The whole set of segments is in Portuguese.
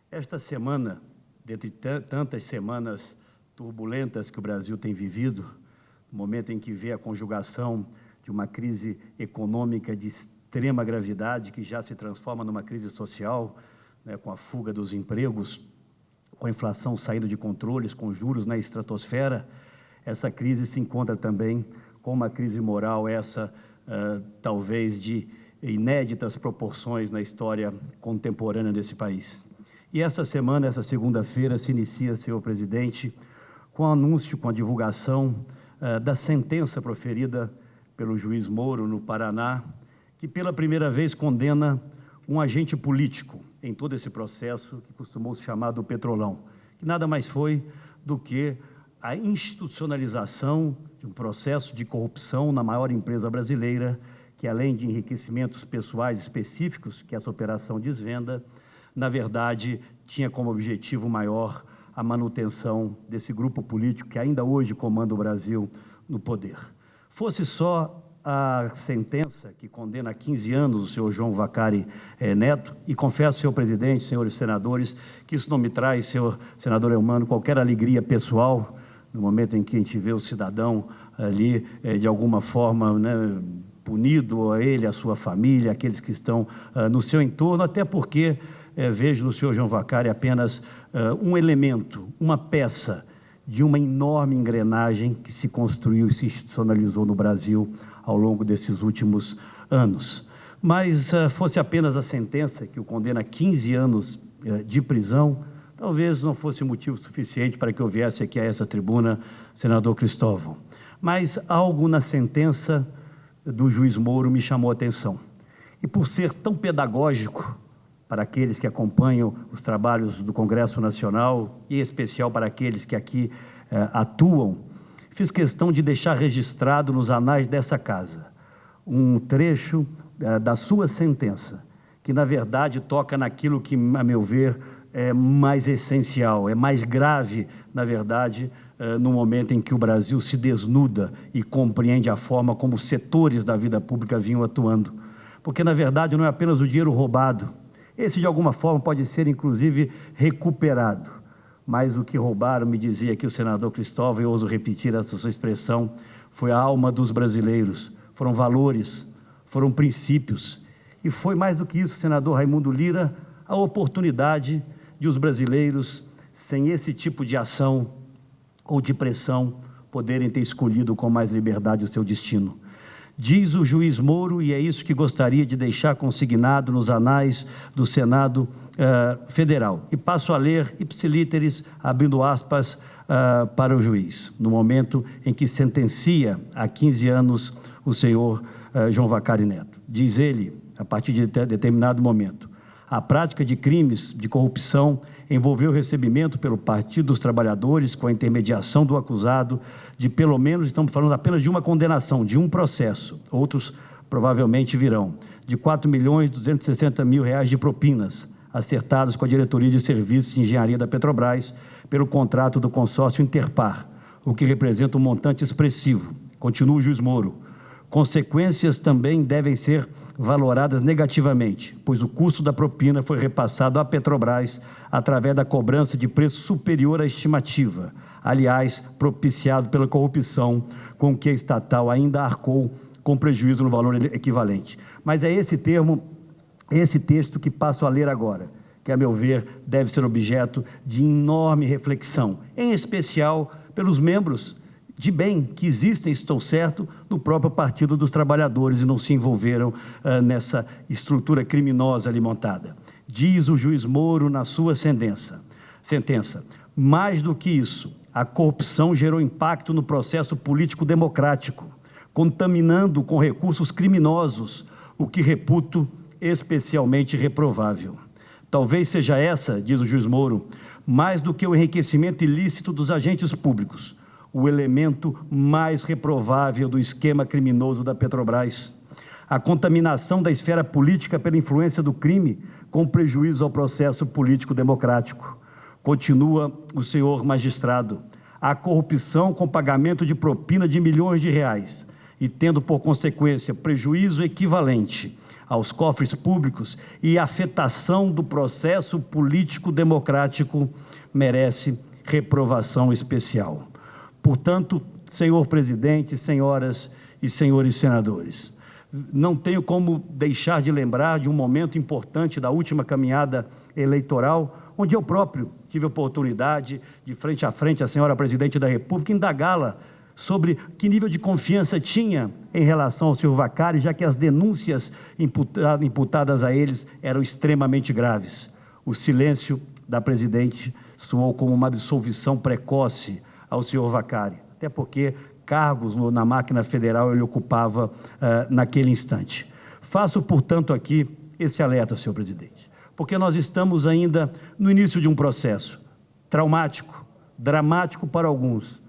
Esta semana, dentre tantas semanas turbulentas que o Brasil tem vivido, no momento em que vê a conjugação de uma crise econômica de extrema gravidade, que já se transforma numa crise social, né, com a fuga dos empregos, com a inflação saindo de controles, com juros na estratosfera, essa crise se encontra também com uma crise moral, talvez de inéditas proporções na história contemporânea desse país. E essa semana, essa segunda-feira, se inicia, senhor presidente, com o anúncio, com a divulgação da sentença proferida pelo juiz Moro no Paraná, que pela primeira vez condena um agente político em todo esse processo que costumou se chamar do Petrolão, que nada mais foi do que a institucionalização de um processo de corrupção na maior empresa brasileira, que além de enriquecimentos pessoais específicos que essa operação desvenda, na verdade, tinha como objetivo maior a manutenção desse grupo político que ainda hoje comanda o Brasil no poder. Fosse só a sentença que condena a 15 anos o senhor João Vacari Neto, e confesso, senhor presidente, senhores senadores, que isso não me traz, senhor senador Eumano, qualquer alegria pessoal, no momento em que a gente vê o cidadão ali, de alguma forma, né, punido, a ele, a sua família, aqueles que estão no seu entorno, até porque vejo no senhor João Vacari apenas um elemento, uma peça de uma enorme engrenagem que se construiu e se institucionalizou no Brasil ao longo desses últimos anos. Mas fosse apenas a sentença que o condena a 15 anos de prisão, talvez não fosse motivo suficiente para que eu viesse aqui a essa tribuna, senador Cristóvão. Mas algo na sentença do juiz Moro me chamou a atenção. E por ser tão pedagógico para aqueles que acompanham os trabalhos do Congresso Nacional, e em especial para aqueles que aqui atuam, fiz questão de deixar registrado nos anais dessa casa um trecho da sua sentença, que na verdade toca naquilo que, a meu ver, é mais essencial, é mais grave, na verdade, no momento em que o Brasil se desnuda e compreende a forma como os setores da vida pública vinham atuando. Porque, na verdade, não é apenas o dinheiro roubado, esse, de alguma forma, pode ser, inclusive, recuperado. Mas o que roubaram, me dizia aqui o senador Cristóvão, e eu ouso repetir essa sua expressão, foi a alma dos brasileiros, foram valores, foram princípios. E foi mais do que isso, senador Raimundo Lira, a oportunidade de os brasileiros, sem esse tipo de ação ou de pressão, poderem ter escolhido com mais liberdade o seu destino. Diz o juiz Moro, e é isso que gostaria de deixar consignado nos anais do Senado Federal. E passo a ler, ipsilíteres, abrindo aspas para o juiz, no momento em que sentencia há 15 anos o senhor João Vacari Neto. Diz ele, a partir de determinado momento: a prática de crimes de corrupção envolveu o recebimento pelo Partido dos Trabalhadores, com a intermediação do acusado, de pelo menos, estamos falando apenas de uma condenação, de um processo, outros provavelmente virão, de R$ 4.260.000 de propinas, acertadas com a Diretoria de Serviços de Engenharia da Petrobras, pelo contrato do consórcio Interpar, o que representa um montante expressivo. Continua o juiz Moro. Consequências também devem ser valoradas negativamente, pois o custo da propina foi repassado à Petrobras através da cobrança de preço superior à estimativa, aliás, propiciado pela corrupção com que a estatal ainda arcou com prejuízo no valor equivalente. Mas é esse termo, esse texto que passo a ler agora, que, a meu ver, deve ser objeto de enorme reflexão, em especial pelos membros de bem que existem, estou certo, no próprio Partido dos Trabalhadores e não se envolveram nessa estrutura criminosa ali montada. Diz o juiz Moro na sua sentença, mais do que isso, a corrupção gerou impacto no processo político democrático, contaminando com recursos criminosos, o que reputo especialmente reprovável. Talvez seja essa, diz o juiz Moro, mais do que o enriquecimento ilícito dos agentes públicos, o elemento mais reprovável do esquema criminoso da Petrobras. A contaminação da esfera política pela influência do crime, com prejuízo ao processo político democrático. Continua o senhor magistrado. A corrupção com pagamento de propina de milhões de reais e tendo por consequência prejuízo equivalente aos cofres públicos e afetação do processo político democrático merece reprovação especial. Portanto, senhor presidente, senhoras e senhores senadores, não tenho como deixar de lembrar de um momento importante da última caminhada eleitoral, onde eu próprio tive a oportunidade, de frente a frente, a senhora presidente da República, indagá-la sobre que nível de confiança tinha em relação ao senhor Vaccari, já que as denúncias imputadas a eles eram extremamente graves. O silêncio da presidente soou como uma absolvição precoce ao senhor Vaccari, até porque cargos na máquina federal ele ocupava naquele instante. Faço, portanto, aqui esse alerta, senhor presidente, porque nós estamos ainda no início de um processo traumático, dramático para alguns,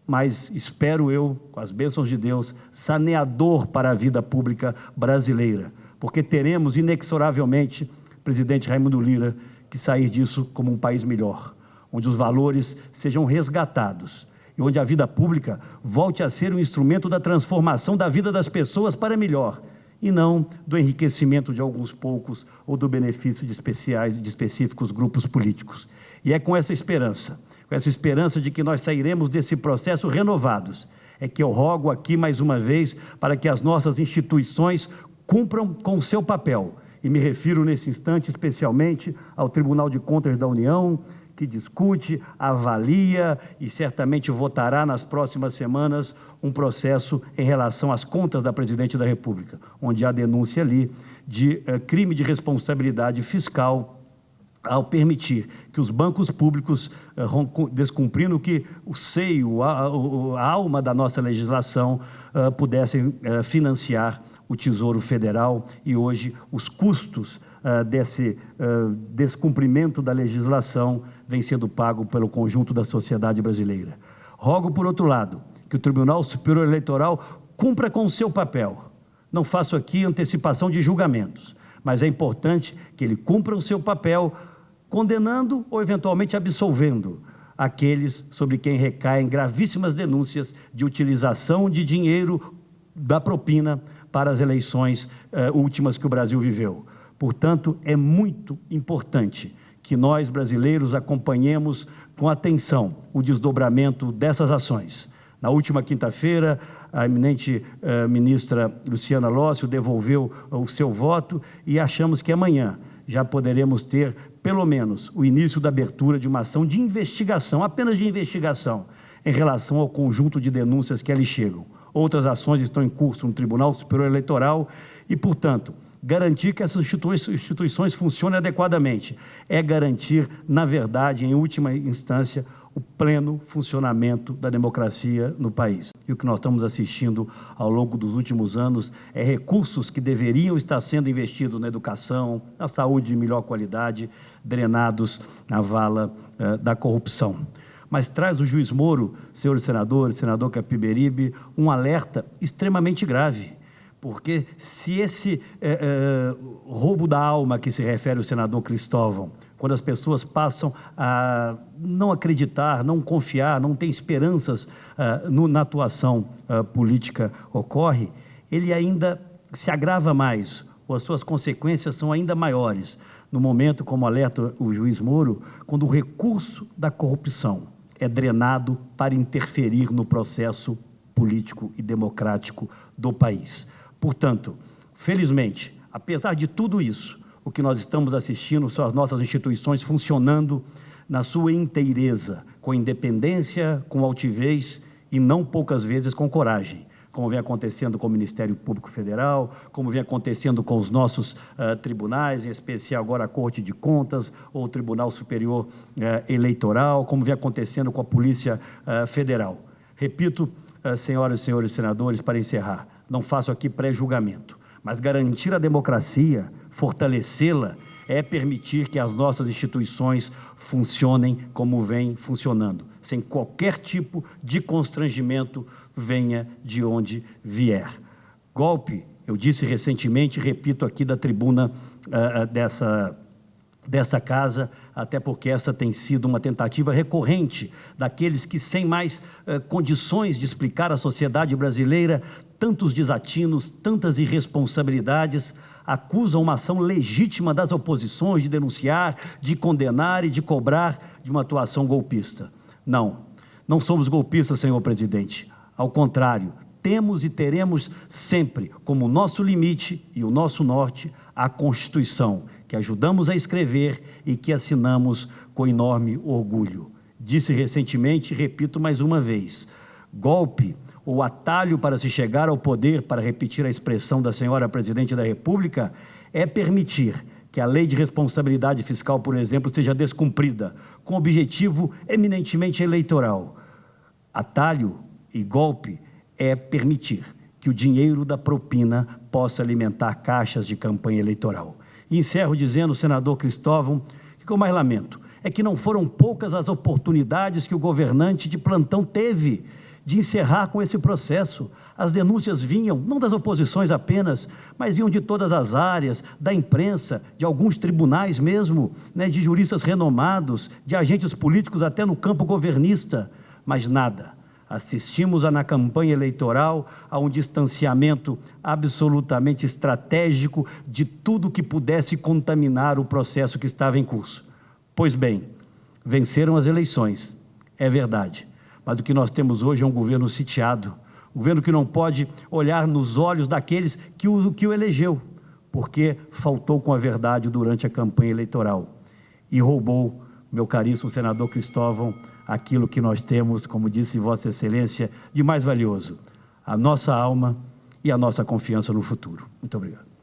mas espero eu, com as bênçãos de Deus, saneador para a vida pública brasileira, porque teremos inexoravelmente, presidente Raimundo Lira, que sair disso como um país melhor, onde os valores sejam resgatados e onde a vida pública volte a ser um instrumento da transformação da vida das pessoas para melhor, e não do enriquecimento de alguns poucos ou do benefício de específicos grupos políticos. E é com essa esperança de que nós sairemos desse processo renovados, é que eu rogo aqui mais uma vez para que as nossas instituições cumpram com o seu papel, e me refiro nesse instante especialmente ao Tribunal de Contas da União, que discute, avalia e certamente votará nas próximas semanas um processo em relação às contas da Presidente da República, onde há denúncia ali de crime de responsabilidade fiscal ao permitir que os bancos públicos, descumprindo que o seio, a alma da nossa legislação, pudessem financiar o Tesouro Federal, e hoje os custos desse descumprimento da legislação vem sendo pago pelo conjunto da sociedade brasileira. Rogo, por outro lado, que o Tribunal Superior Eleitoral cumpra com o seu papel. Não faço aqui antecipação de julgamentos, mas é importante que ele cumpra o seu papel, condenando ou eventualmente absolvendo aqueles sobre quem recaem gravíssimas denúncias de utilização de dinheiro da propina para as eleições últimas que o Brasil viveu. Portanto, é muito importante que nós, brasileiros, acompanhemos com atenção o desdobramento dessas ações. Na última quinta-feira, a eminente ministra Luciana Lócio devolveu o seu voto e achamos que amanhã já poderemos ter, pelo menos, o início da abertura de uma ação de investigação, apenas de investigação, em relação ao conjunto de denúncias que ali chegam. Outras ações estão em curso no Tribunal Superior Eleitoral e, portanto, garantir que essas instituições funcionem adequadamente é garantir, na verdade, em última instância, o pleno funcionamento da democracia no país. E o que nós estamos assistindo ao longo dos últimos anos é recursos que deveriam estar sendo investidos na educação, na saúde de melhor qualidade, drenados na vala da corrupção. Mas traz o juiz Moro, senhores senadores, senador Capiberibe, um alerta extremamente grave, porque se esse roubo da alma que se refere o senador Cristóvão, quando as pessoas passam a não acreditar, não confiar, não ter esperanças na atuação política ocorre, ele ainda se agrava mais, ou as suas consequências são ainda maiores, no momento, como alerta o juiz Moro, quando o recurso da corrupção é drenado para interferir no processo político e democrático do país. Portanto, felizmente, apesar de tudo isso, o que nós estamos assistindo são as nossas instituições funcionando na sua inteireza, com independência, com altivez e não poucas vezes com coragem, como vem acontecendo com o Ministério Público Federal, como vem acontecendo com os nossos tribunais, em especial agora a Corte de Contas ou o Tribunal Superior Eleitoral, como vem acontecendo com a Polícia Federal. Repito, senhoras e senhores senadores, para encerrar, não faço aqui pré-julgamento, mas garantir a democracia, fortalecê-la, é permitir que as nossas instituições funcionem como vêm funcionando, sem qualquer tipo de constrangimento, venha de onde vier. Golpe, eu disse recentemente, repito aqui da tribuna dessa casa, até porque essa tem sido uma tentativa recorrente daqueles que, sem mais condições de explicar à sociedade brasileira tantos desatinos, tantas irresponsabilidades, acusam uma ação legítima das oposições de denunciar, de condenar e de cobrar de uma atuação golpista. Não somos golpistas, senhor presidente. Ao contrário, temos e teremos sempre como nosso limite e o nosso norte a Constituição, que ajudamos a escrever e que assinamos com enorme orgulho. Disse recentemente e repito mais uma vez, golpe ou atalho para se chegar ao poder, para repetir a expressão da senhora Presidente da República, é permitir que a lei de responsabilidade fiscal, por exemplo, seja descumprida, com objetivo eminentemente eleitoral. Atalho e golpe é permitir que o dinheiro da propina possa alimentar caixas de campanha eleitoral. E encerro dizendo, senador Cristóvão, que o que eu mais lamento é que não foram poucas as oportunidades que o governante de plantão teve de encerrar com esse processo. As denúncias vinham, não das oposições apenas, mas vinham de todas as áreas, da imprensa, de alguns tribunais mesmo, de juristas renomados, de agentes políticos até no campo governista, mas nada. Assistimos na campanha eleitoral a um distanciamento absolutamente estratégico de tudo que pudesse contaminar o processo que estava em curso. Pois bem, venceram as eleições, é verdade, mas o que nós temos hoje é um governo sitiado, um governo que não pode olhar nos olhos daqueles que o elegeu, porque faltou com a verdade durante a campanha eleitoral e roubou, meu caríssimo senador Cristóvão, aquilo que nós temos, como disse Vossa Excelência, de mais valioso, a nossa alma e a nossa confiança no futuro. Muito obrigado.